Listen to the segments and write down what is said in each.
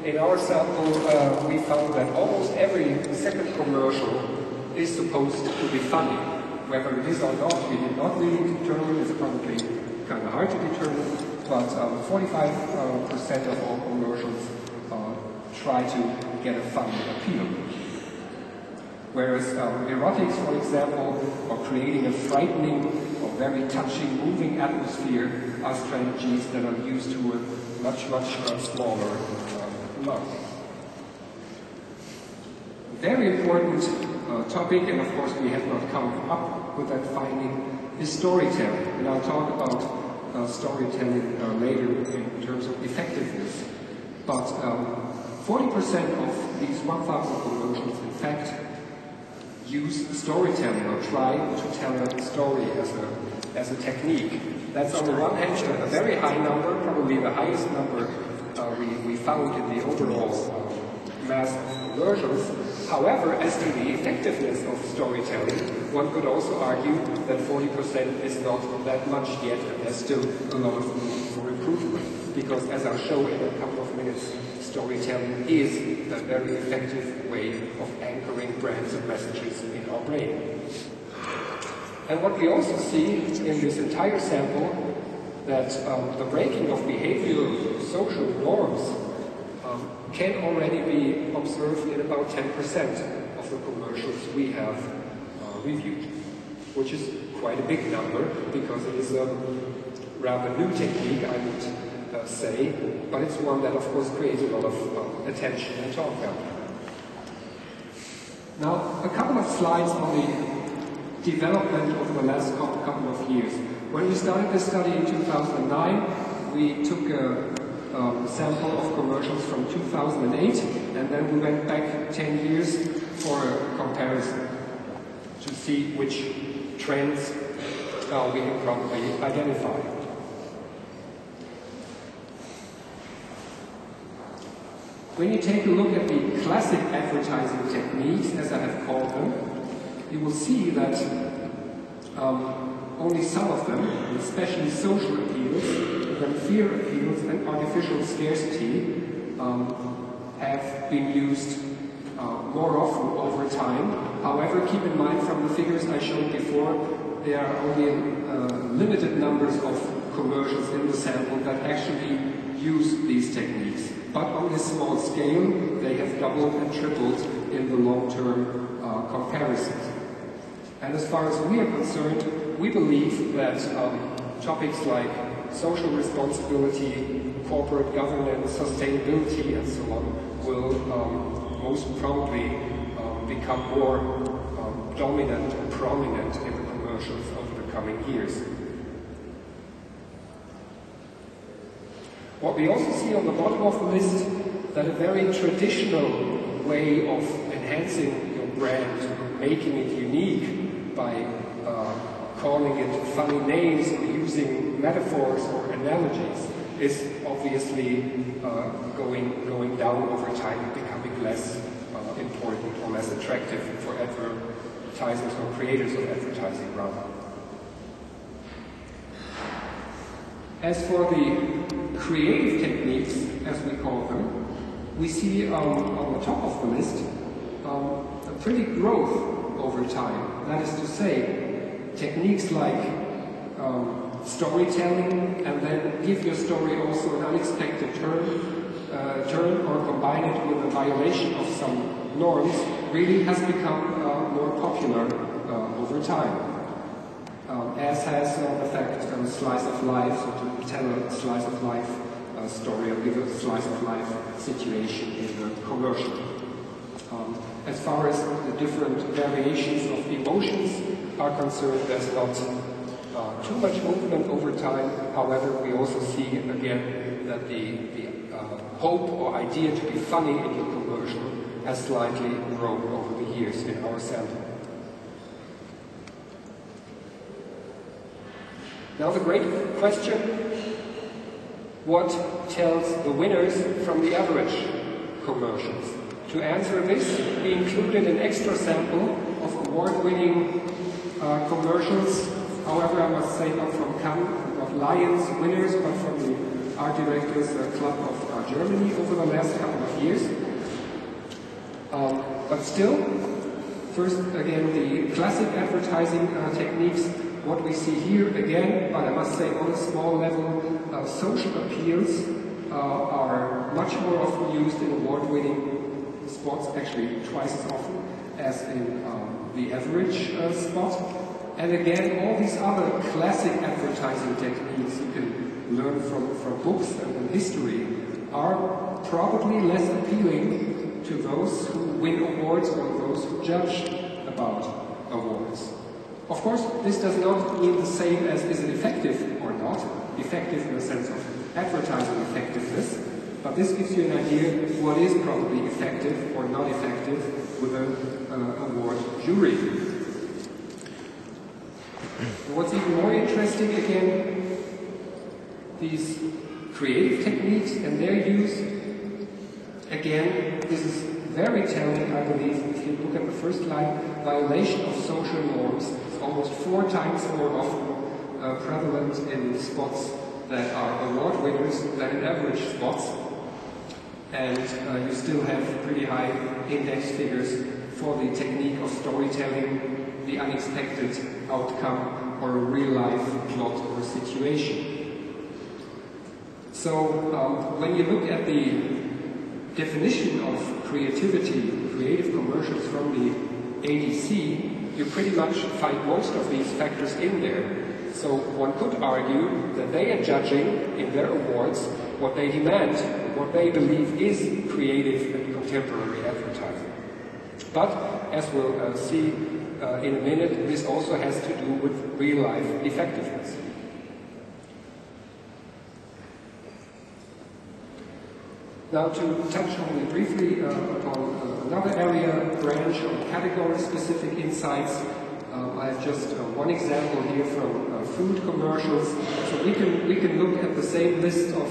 in our sample, we found that almost every second commercial is supposed to be funny. Whether it is or not, we did not really determine. It's probably kind of hard to determine. But 45% of all commercials try to get a funny appeal. Whereas erotics, for example, or creating a frightening or very touching, moving atmosphere are strategies that are used to a much smaller market. Very important topic, and of course we have not come up with that finding, is storytelling. And I'll talk about storytelling later in terms of effectiveness. But 40% of these 1,000 commercials, in fact, use storytelling or try to tell a story as a technique. That's on the one hand a very high number, probably the highest number we found in the overall mass of commercials. However, as to the effectiveness of storytelling, one could also argue that 40% is not that much yet, and there's still a lot of room for improvement. Because as I'll show in a couple of minutes, storytelling is a very effective way of anchoring brands and messages in our brain. And what we also see in this entire sample, that the breaking of behavioral social norms can already be observed in about 10% of the commercials we have reviewed, which is quite a big number because it is a rather new technique, I would say, but it's one that of course creates a lot of attention and talk about. Now, a couple of slides on the development over the last couple of years. When we started this study in 2009, we took a sample of commercials from 2008, and then we went back 10 years for a comparison to see which trends we can probably identify. When you take a look at the classic advertising techniques, as I have called them, you will see that only some of them, especially social appeals, then fear appeals and artificial scarcity, have been used more often over time. However, keep in mind from the figures I showed before, there are only limited numbers of commercials in the sample that actually use these techniques. But on this small scale, they have doubled and tripled in the long-term comparisons. And as far as we are concerned, we believe that topics like social responsibility, corporate governance, sustainability, and so on will most probably become more dominant and prominent in the commercials over the coming years. What we also see on the bottom of the list, that a very traditional way of enhancing your brand, making it unique by calling it funny names or using metaphors or analogies, is obviously going down over time and becoming less important or less attractive for advertisers or creators of advertising rather. As for the creative techniques, as we call them, we see on the top of the list a pretty growth over time. That is to say, techniques like storytelling and then give your story also an unexpected turn or combine it with a violation of some norms really has become more popular over time. As has the fact slice of life, so to tell a slice of life story or give a slice of life situation in a commercial. As far as the different variations of emotions are concerned, there's not too much movement over time. However, we also see again that the hope or idea to be funny in your commercial has slightly grown over the years in our sample. Now the great question, what tells the winners from the average commercials? To answer this, we included an extra sample of award-winning commercials. However, I must say not from Cannes, not Lions winners, but from the Art Directors Club of Germany over the last couple of But still, first, again, the classic advertising techniques, what we see here, again, but I must say on a small level, social appeals are much more often used in award-winning spots, actually twice as often as in the average spot. And again, all these other classic advertising techniques you can learn from books and history are probably less appealing to those who win awards or those who judge about awards. Of course, this does not mean the same as is it effective or not, effective in the sense of advertising effectiveness, but this gives you an idea what is probably effective or not effective with an award jury. What's even more interesting, again, these creative techniques and their use, again, this is very telling, I believe, if you look at the first line, violation of social norms is almost 4 times more often prevalent in spots that are award winners than in average spots. And you still have pretty high index figures for the technique of storytelling, the unexpected outcome, or a real-life plot or situation. So when you look at the definition of creativity, creative commercials from the ADC, you pretty much find most of these factors in there. So one could argue that they are judging in their awards what they demand, what they believe is creative and contemporary advertising. But as we'll see in a minute, this also has to do with real-life effectiveness. Now, to touch only briefly upon another area, branch or category-specific insights, I have just one example here from food commercials. So we can look at the same list of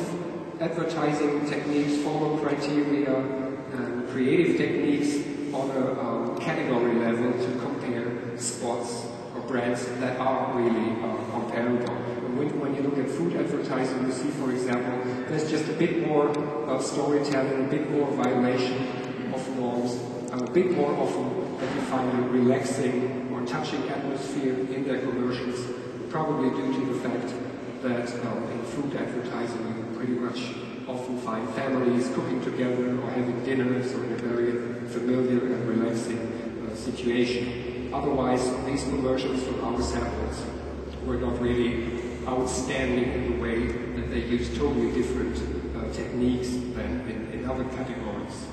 advertising techniques, formal criteria, and creative techniques on a category level to compare spots or brands that are really comparable. When you look at food advertising, you see, for example, there's just a bit more storytelling, a bit more violation of norms, and a bit more often that you find a relaxing or touching atmosphere in their commercials, probably due to the fact that in food advertising you pretty much often find families cooking together or having dinners or in a very familiar and relaxing situation. Otherwise, these commercials from our samples were not really outstanding in the way that they use totally different techniques than in other categories.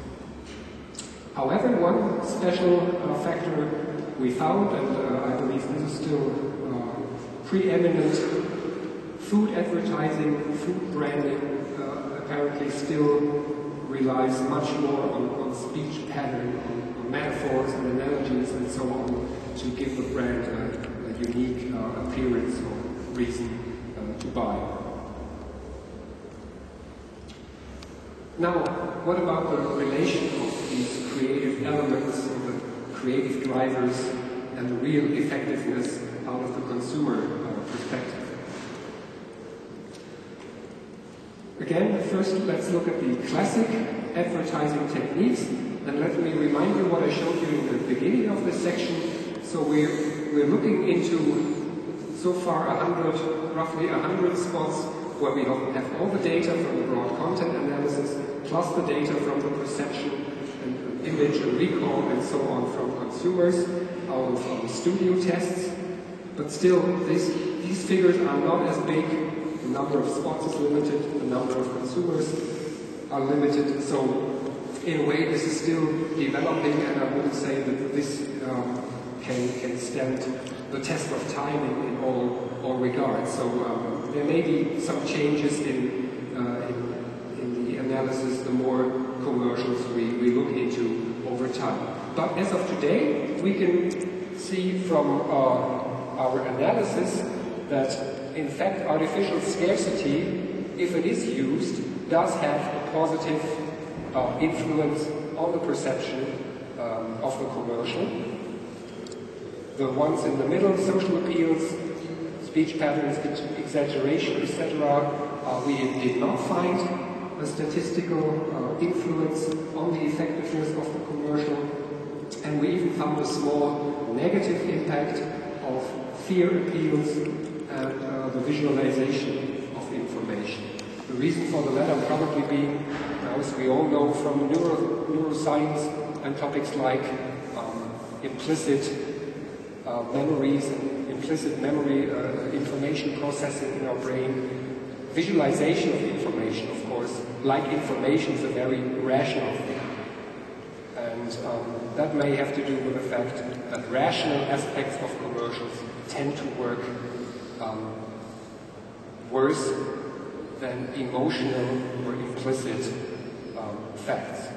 However, one special factor we found, and I believe this is still preeminent, food advertising, food branding apparently still relies much more on speech pattern, on metaphors and analogies and so on to give the brand a unique appearance or reason to buy. Now, what about the relation of these creative elements, or the creative drivers, and the real effectiveness out of the consumer perspective? Again, first let's look at the classic advertising techniques, and let me remind you what I showed you in the beginning of this section. So we're looking into so far roughly 100 spots where we have all the data from the broad content analysis, plus the data from the perception and image and recall and so on from consumers out of studio tests. But still, these figures are not as big. The number of spots is limited, the number of consumers are limited. So in a way, this is still developing, and I wouldn't say that this can stand the test of time in all regards. So there may be some changes in the analysis the more commercials we look into over time. But as of today, we can see from our analysis that in fact artificial scarcity, if it is used, does have a positive influence on the perception of the commercial. The ones in the middle, social appeals, speech patterns, exaggeration, etc., we did not find a statistical influence on the effectiveness of the commercial. found a small negative impact of fear appeals and the visualization of information. The reason for the latter probably being, as we all know from neuroscience and topics like implicit memories and implicit memory information processing in our brain. Visualization of information, of course, like information, is a very rational thing. And that may have to do with the fact that rational aspects of commercials tend to work worse than emotional or implicit facts.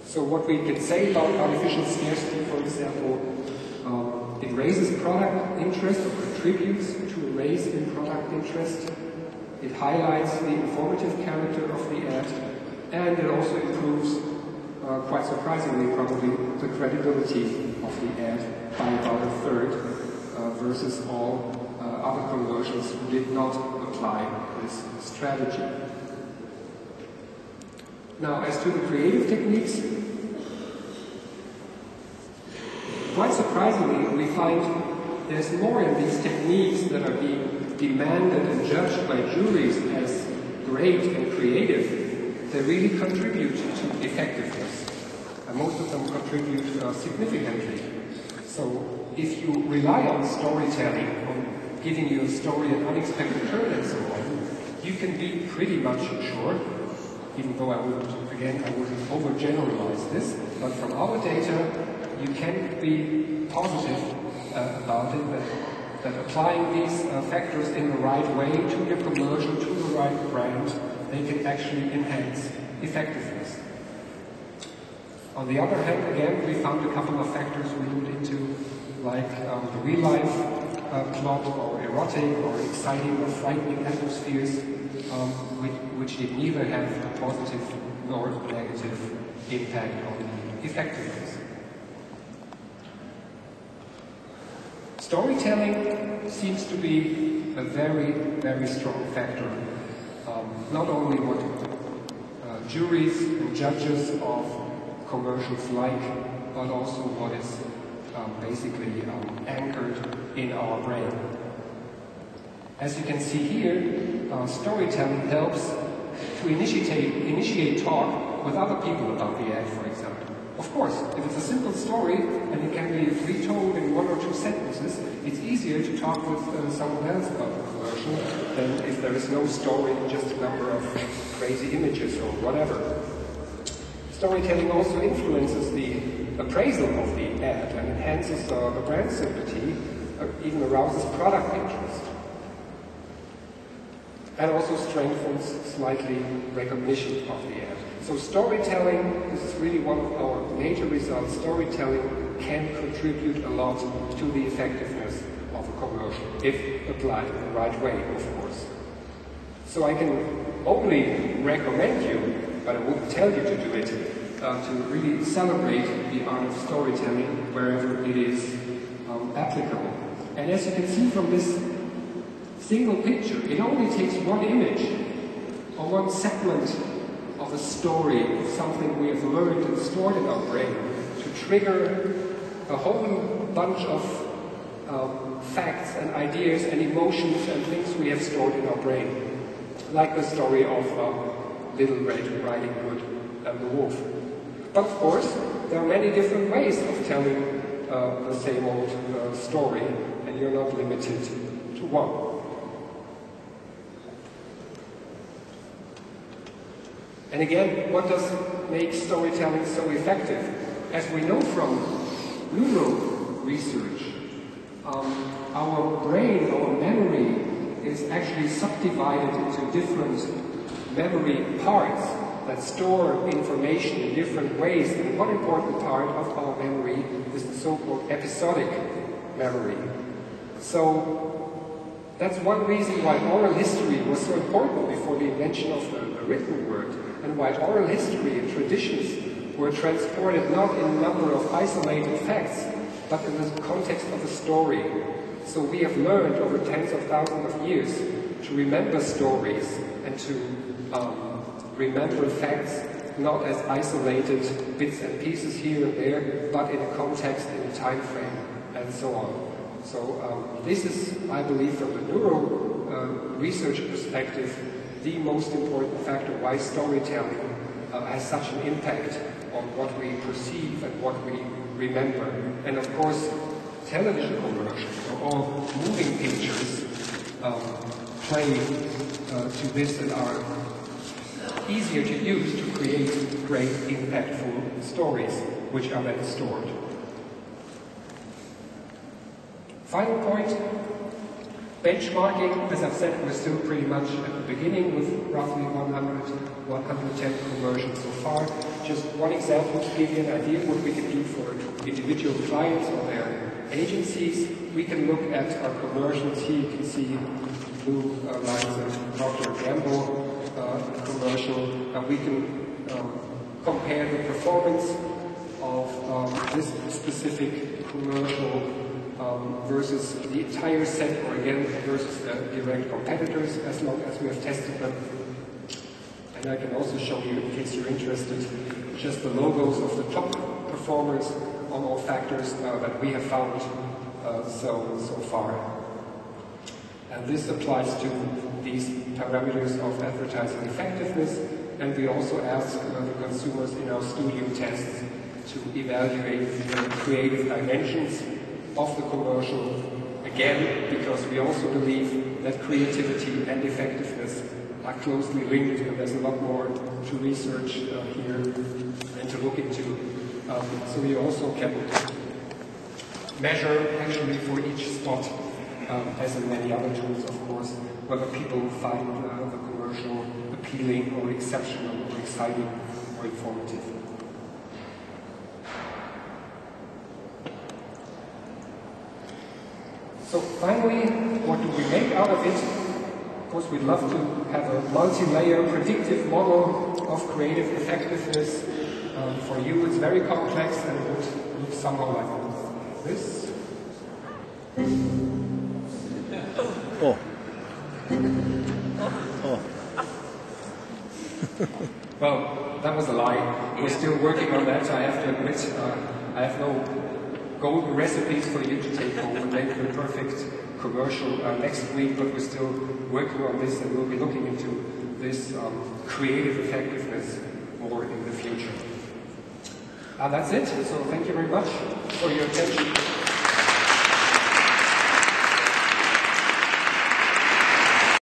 So what we can say about artificial scarcity, for example, it raises product interest or contributes to a raise in product interest. It highlights the informative character of the ad, and it also improves, quite surprisingly probably, the credibility of the ad by about a third versus all other commercials who did not apply this strategy. Now, as to the creative techniques, quite surprisingly, we find there's more in these techniques that are being demanded and judged by juries as great and creative. They really contribute to effectiveness, and most of them contribute significantly. So if you rely on storytelling, on giving you a story an unexpected turn and so on, you can be pretty much sure, even though I wouldn't overgeneralize this, but from our data, you can be positive about it, that applying these factors in the right way to your commercial, to the right brand, they can actually enhance effectiveness. On the other hand, again, we found a couple of factors we looked into, like the real-life plot, or erotic, or exciting or frightening atmospheres, which did neither have a positive nor negative impact on effectiveness. Storytelling seems to be a very, very strong factor. Not only what juries and judges of commercials like, but also what is basically anchored in our brain. As you can see here, storytelling helps to initiate talk with other people about the ad, for example. Of course, if it's a simple story and it can be retold in 1 or 2 sentences, it's easier to talk with someone else about the commercial than if there is no story, just a number of crazy images or whatever. Storytelling also influences the appraisal of the ad and enhances the brand sympathy, even arouses product interest. And also strengthens slightly recognition of the ad. So storytelling, this is really one of our major results, storytelling can contribute a lot to the effectiveness of a commercial, if applied in the right way, of course. So I can only recommend you, but I wouldn't tell you to do it, to really celebrate the art of storytelling wherever it is applicable. And as you can see from this single picture, it only takes one image or one segment of a story, of something we have learned and stored in our brain, to trigger a whole bunch of facts and ideas and emotions and things we have stored in our brain. Like the story of Little Red Riding Hood and the wolf. But of course, there are many different ways of telling the same old story, and you're not limited to one. And again, what does make storytelling so effective? As we know from neuro research, our brain, our memory, is actually subdivided into different memory parts that store information in different ways. And one important part of our memory is the so-called episodic memory. So that's one reason why oral history was so important before the invention of the written word, and why oral history and traditions were transported not in a number of isolated facts, but in the context of a story. So we have learned over tens of thousands of years to remember stories and to remember facts not as isolated bits and pieces here and there, but in a context, in a time frame, and so on. So this is, I believe, from the neuro research perspective, the most important factor why storytelling has such an impact on what we perceive and what we remember. And of course, television commercials or all moving pictures play to this and are easier to use to create great, impactful stories, which are then stored. Final point, benchmarking. As I've said, we're still pretty much at the beginning with roughly 110 commercials so far. Just one example to give you an idea of what we can do for individual clients or their agencies. We can look at our commercials. Here you can see blue lines of Procter & Gamble commercial. We can compare the performance of this specific commercial versus the entire set, or again versus the direct competitors, as long as we have tested them. And I can also show you, in case you're interested, just the logos of the top performers on all factors that we have found so far. And this applies to these parameters of advertising effectiveness, and we also ask the consumers in our studio tests to evaluate the creative dimensions of the commercial, again, because we also believe that creativity and effectiveness are closely linked, and there's a lot more to research here and to look into. So we also can measure, actually, for each spot, as in many other tools, of course, whether people find the commercial appealing or exceptional or exciting or informative. So finally, what do we make out of it? Of course, we'd love to have a multi-layer predictive model of creative effectiveness. For you, it's very complex, and it would look somehow like this. Oh. Oh. Well, that was a lie. We're still working on that, I have to admit. I have no golden recipes for you to take home and make the perfect commercial next week, but we're still working on this, and we'll be looking into this creative effectiveness more in the future. That's it. So thank you very much for your attention.